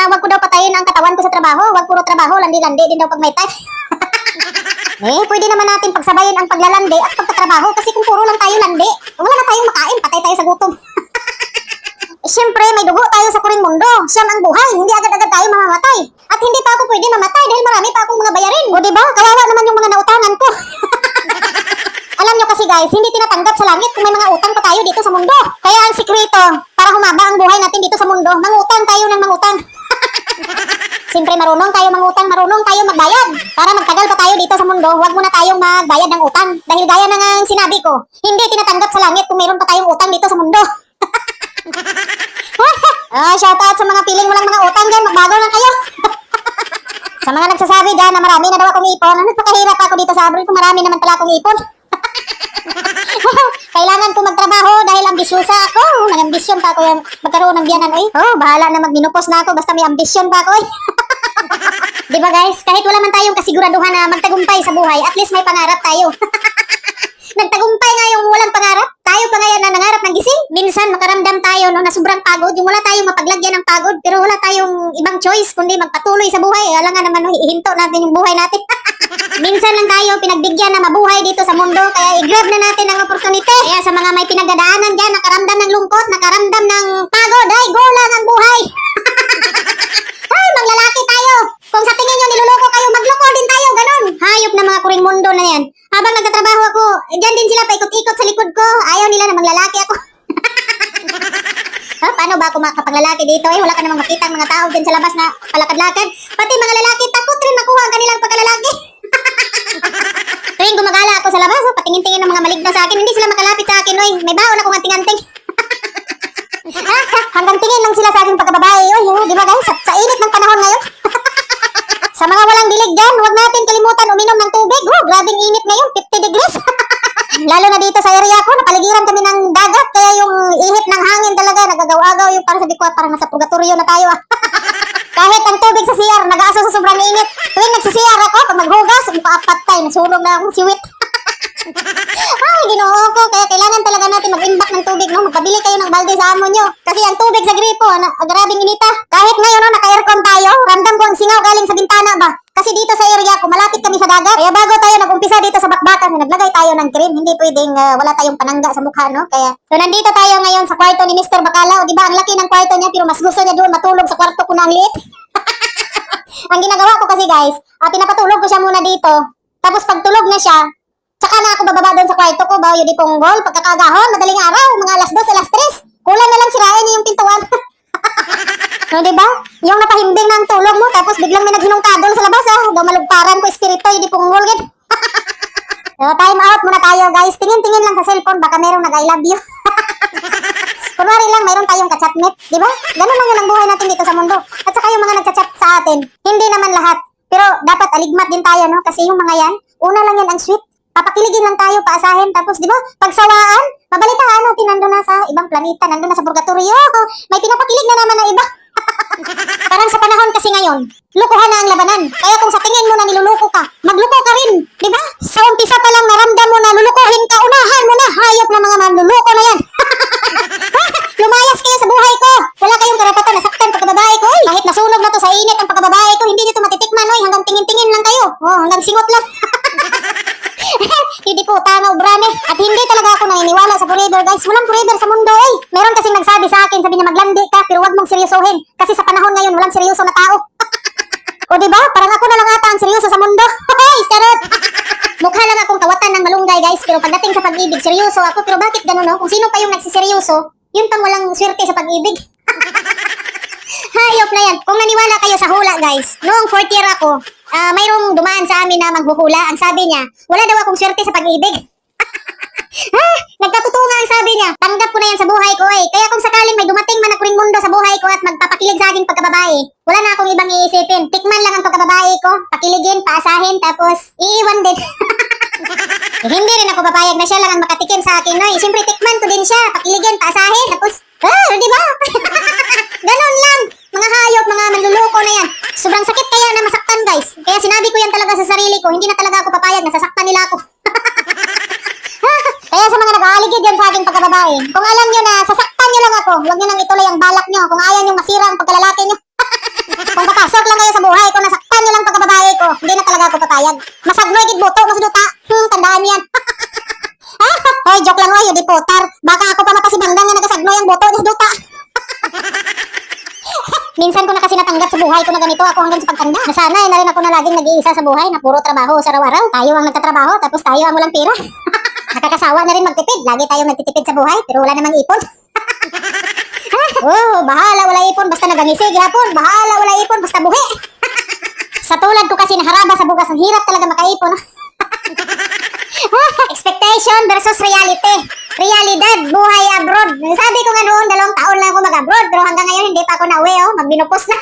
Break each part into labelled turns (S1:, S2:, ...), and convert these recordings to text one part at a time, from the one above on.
S1: na wag ko daw patayin ang katawan ko sa trabaho. Wag puro trabaho, landi-landi din daw pag may time. Pwede naman natin pagsabayin ang paglalandi at pagtatrabaho kasi kung puro lang tayo landi, wala na tayong makain, patay tayo sa gutom. Siyempre, may dugo tayo sa kuring mundo. Siyam ang buhay, hindi agad-agad tayo mamamatay. At hindi pa ako pwede mamatay dahil marami pa akong mga bayarin. O diba, kawawa naman yung mga nautangan ko. Alam nyo kasi guys, hindi tinatanggap sa langit kung may mga utang pa tayo dito sa mundo. Kaya ang sikreto, para humaba ang buhay natin dito sa mundo, mangutang tayo ng mangutang. Siyempre marunong tayo mangutang, marunong tayo magbayad. Para magtagal pa tayo dito sa mundo, huwag muna tayong magbayad ng utang. Dahil gaya na nga sinabi ko, hindi tinatanggap sa langit kung mayroon pa tayong utang dito sa mundo. Shoutout sa mga piling mo lang mga utang dyan, magbago lang kayo. Sa mga nagsasabi dyan na marami na daw akong ipon, napakahirap ako dito sa abroad kung marami naman pala akong ipon. Kailangan ko magtrabaho dahil ambisyosa ako. May ambisyon pa ako yung magkaroon ng biyanan. Bahala na magminupos na ako basta may ambisyon pa ako. Diba guys, kahit wala man tayong kasiguraduhan na magtagumpay sa buhay, at least may pangarap tayo. Nagtagumpay nga yung walang pangarap. Tayo pa ngayon na nangarap ng gising. Minsan makaramdam tayo na sobrang pagod, yung wala tayong mapaglagyan ng pagod, pero wala tayong ibang choice kundi magpatuloy sa buhay. Alam nga naman, ihinto natin yung buhay natin. Minsan lang tayo pinagbigyan na mabuhay dito sa mundo, kaya i-grab na natin ang opportunity. Kaya sa mga may pinagdadaanan dyan, nakaramdam ng lungkot, nakaramdam ng pagod, ay go lang ang buhay. Ay, maglalaki tayo. Kung sa tingin nyo niluloko kayo, magloko din tayo, ganun. Hayop na mga kuring mundo na yan. Habang nagtatrabaho ako, dyan din sila paikot-ikot sa likod ko. Ayaw nila na maglalaki ako. Paano ba ako makapaglalaki dito? Wala ka namang makita ang mga tao dyan sa labas na palakad-lakad. Pati mga lalaki, takot rin makuha ang kanilang pagkalalaki. Tuwing gumagala ako sa labas, patingin-tingin ng mga maligno sa akin, hindi sila makalapit sa akin. May baon akong anting-anting. Hanggang tingin lang sila sa aking pagkababae. Di ba guys? Sa init ng panahon ngayon. Sa mga walang dilig dyan, huwag natin kalimutan uminom ng tubig. Grabing init ngayon, 50 degrees. Lalo na dito sa area ko, napaligiran kami ng dagat. Kaya yung ihip ng hangin talaga, nagagaw-agaw yung parang sabi ko, parang nasa purgatorio na tayo. Kahit ang tubig sa CR, nag-aaso sa sobrang init. Tuwing nagsi-CR ako, pag maghugas, mukaapat tayo, nasunog na akong siwit. Ay, ginoo ko. Kaya kailangan talaga natin mag-imbak ng tubig, no? Magpabili kayo ng balde sa amo nyo. Kasi ang tubig sa gripo, grabing inita. Kahit ngayon, naka-aircon tayo, ramdam ko ang singaw galing sa bintana ba? Kasi dito sa area ko, malapit kami sa dagat. Kaya bago tayo nag-umpisa dito sa bakbakan, naglagay tayo ng cream. Hindi pwedeng wala tayong panangga sa mukha, no? Kaya, so nandito tayo ngayon sa kwarto ni Mr. Bacala. O diba, ang laki ng kwarto niya, pero mas gusto niya doon matulog sa kwarto ko na ang liit. Ang ginagawa ko kasi guys, pinapatulog ko siya muna dito. Tapos pag tulog na siya, saka na ako bababa doon sa kwarto ko, bayo di ponggol, pagkakagahon, madaling araw, mga alas 2, alas 3. Kulang na lang sirain niya yung pintuan. No, diba? Yung napahimbing ng tulog mo, tapos biglang may naghinungkadol sa labas, daw malugparan ko espiritu, di ponggol, gid. So, time out muna tayo, guys. Tingin-tingin lang sa cellphone, baka merong nag-I love you. Kunwari lang, mayroon tayong kachatmate, di ba? Ganun lang yun ang buhay natin dito sa mundo. At saka yung mga nagchat sa atin, hindi naman lahat. Pero dapat aligmat din tayo, no? Kasi yung mga yan, una lang yan ang sweet. Papakiligin lang tayo, paasahin. Tapos, di ba, pagsawaan, mabalitaan natin, nandun na sa ibang planeta, nandun na sa purgatorio. May pinapakilig na naman na iba. Parang sa panahon kasi ngayon, lukuhan na ang labanan. Kaya kung sa tingin mo na niluluko ka, magluko ka rin, di ba? Sa umpisa pa lang naramdam mo na lulukuhin ka, unahan mo na, hayop na mga manluluko na yan. Lumayas kayo sa buhay ko. Wala kayong karapatan na saktan pagkababae ko. Kahit nasunog na to sa init ang pagkababae ko, hindi dito matitikman. Hanggang tingin-tingin lang kayo. Hanggang singot lang. Hindi po, tanga ubrane. At hindi talaga ako naniniwala sa forever, guys. Walang forever sa mundo, Meron kasing nagsabi sa akin, sabi niya maglandi ka, pero wag mong seryosohin. Kasi sa panahon ngayon, walang seryoso na tao. O diba? Parang ako na lang ata ang seryoso sa mundo. Charot! Mukha lang akong kawatan ng malunggay, guys. Pero pagdating sa pag-ibig, seryoso ako. Pero bakit ganun, no? Kung sino pa yung nagsiseryoso, yun pang walang swerte sa pag-ibig. Hayop na yan. Kung naniwala kayo sa hula, guys, noong 4th year ako, mayroong dumaan sa amin na maghuhula. Ang sabi niya, wala daw akong swerte sa pag-ibig. Nagkatotoo nga ang sabi niya. Tanggap ko na yan sa buhay ko, Kaya kung sakaling may dumating man na kuring mundo sa buhay ko at magpapakilig sa aking pagkababae, wala na akong ibang iisipin. Tikman lang ang pagkababae ko, pakiligin, paasahin, tapos iiwan din. Hindi rin ako papayag na siya lang ang makatikim sa akin, Siyempre tikman ko din siya, pakiligin, paasahin, tapos, di ba? Ganon lang. Mga hayop, mga manluloko na yan. Sobrang sakit kaya na masaktan, guys. Kaya sinabi ko yan talaga sa sarili ko, hindi na talaga ako papayag na sasaktan nila ako. Kaya sa mga nag-aaligid yan sa aking pagkababae, kung alam nyo na sasaktan nyo lang ako, huwag nyo nang ituloy ang balak nyo kung ayaw nyo masira ang pagkalalaki nyo. papayag. Masagnoy gid boto, masuduta. Tandaan niyo yan. Hoy, joke lang oy, di potar. Baka ako pa mapasibanggan nga nagasagnoy ang boto, masuduta. Minsan ko na kasi natanggap sa buhay ko na ganito ako hanggang sa pagtanda. Nasanay na rin ako na laging nag-iisa sa buhay na puro trabaho sa araw-araw. Tayo ang nagtatrabaho tapos tayo ang walang pera. Nakakasawa na rin magtipid. Lagi tayong nagtitipid sa buhay pero wala namang ipon. Oh, bahala wala ipon basta nagangisig hapon. Bahala wala ipon basta buhi. Sa tulad ko kasi naharaba sa bugas, ang hirap talaga makaipon. Expectation versus reality. Realidad, buhay abroad. Sabi ko nga noon, 2 taon lang ako mag-abroad. Pero hanggang ngayon, hindi pa ako nauwi, magbinupos na.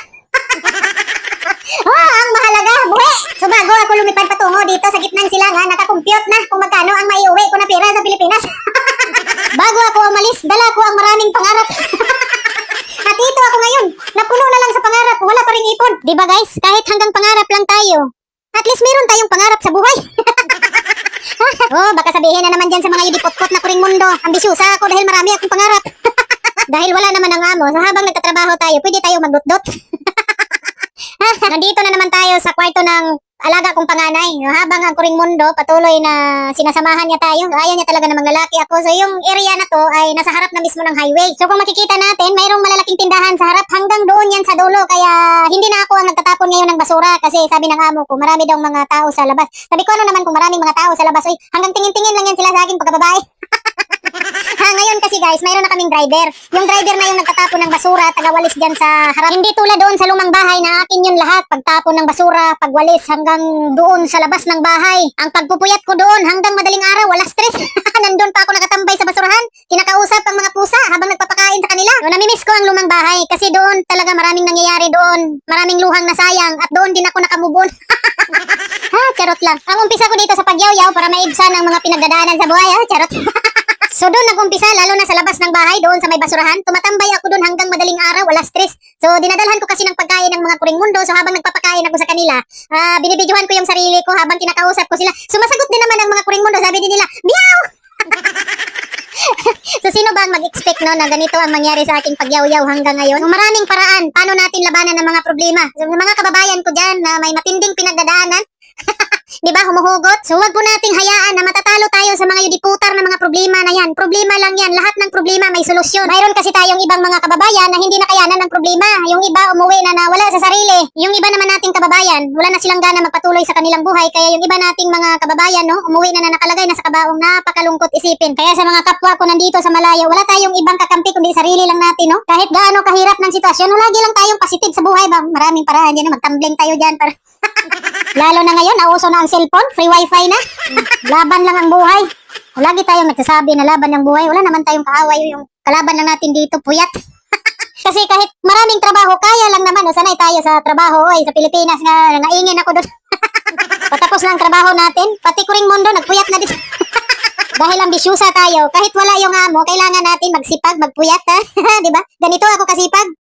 S1: Ang mahalaga, buhay. So bago ako lumipad patungo dito sa gitnang silangan, nakakompute na kung magkano ang maiuwi ko na pera sa Pilipinas. Bago ako umalis, dala ko ang maraming pangarap. At ito ako ngayon, napuno na lang sa pangarap, wala pa ring ipon. Diba guys, kahit hanggang pangarap lang tayo, at least meron tayong pangarap sa buhay. Baka sabihin na naman dyan sa mga yudipot-pot na kuring mundo. Ambisyosa ako dahil marami akong pangarap. Dahil wala naman ang amo, so habang nagtatrabaho tayo, pwede tayo magdot-dot. Nandito na naman tayo sa kwarto ng alaga kong panganay. Habang ang kuring mundo patuloy na sinasamahan niya tayo. Ayaw niya talaga namang lalaki ako. So yung area na to ay nasa harap na mismo ng highway. So kung makikita natin, mayroong malalaking tindahan sa harap hanggang doon yan sa dulo. Kaya hindi na ako ang nagtatapon ngayon ng basura kasi sabi ng amo ko, marami daw mga tao sa labas. Sabi ko, ano naman kung maraming mga tao sa labas? Uy, hanggang tingin-tingin lang yan sila sa akin pagkababae. Ngayon kasi guys, mayroon na kaming driver. Yung driver na yung nagtatapon ng basura, tagawalis dyan sa harap. Hindi tulad doon sa lumang bahay na akin yun lahat. Pagtapon ng basura, pagwalis hanggang doon sa labas ng bahay. Ang pagpupuyat ko doon hanggang madaling araw, wala stress. Nandun pa ako nakatambay sa basurahan. Kinakausap ang mga pusa habang nagpapakain sa kanila. So, namimiss ko ang lumang bahay kasi doon talaga maraming nangyayari doon. Maraming luhang nasayang at doon din ako nakamubon. Charot lang. Ang umpisa ko dito sa Pagyaw-Yaw para maibsan ang mga pinagdadaanan sa buhay. Charot. So doon nag-umpisa, lalo na sa labas ng bahay, doon sa may basurahan, tumatambay ako doon hanggang madaling araw, wala stress. So dinadalhan ko kasi ng pagkain ng mga kuring mundo, so habang nagpapakain ako sa kanila, binibidyohan ko yung sarili ko habang kinakausap ko sila. Sumasagot din naman ang mga kuring mundo, sabi din nila, meow! So sino ba ang mag-expect no, na ganito ang mangyari sa aking Pagyaw-Yaw hanggang ngayon? So, maraming paraan, paano natin labanan ng mga problema. So, mga kababayan ko dyan na may matinding pinagdadaanan, di ba, humuhugot? So wag po nating hayaan na matatalo tayo sa mga yudiputar na mga problema na yan. Problema lang yan. Lahat ng problema may solusyon. Mayroon kasi tayong ibang mga kababayan na hindi nakayanan ng problema. Yung iba umuwi na nawala sa sarili. Yung iba naman nating kababayan, wala na silang gana magpatuloy sa kanilang buhay. Kaya yung iba nating mga kababayan, no, umuwi na nakalagay na sa kabaong, napakalungkot isipin. Kaya sa mga kapwa ko nandito sa Malayo, wala tayong ibang kakampi kundi sarili lang natin, no? Kahit gaano kahirap ng sitwasyon, lagi lang tayong positive sa buhay ba? Maraming paraan dyan, magtumbling tayo dyan para lalo na ngayon, nauso na ang cellphone, free wifi na. Laban lang ang buhay. Lagi tayong nagsasabi na laban ng buhay. Wala naman tayong kaaway. Yung kalaban lang natin dito, puyat. Kasi kahit maraming trabaho, kaya lang naman. Sanay tayo sa trabaho. Sa Pilipinas nga, naingin ako doon. Patapos na ang trabaho natin, pati kuring mundo, nagpuyat na din. Dahil ambisyosa tayo, kahit wala yung amo, kailangan natin magsipag, magpuyat, ha? Diba? Ganito ako kasipag.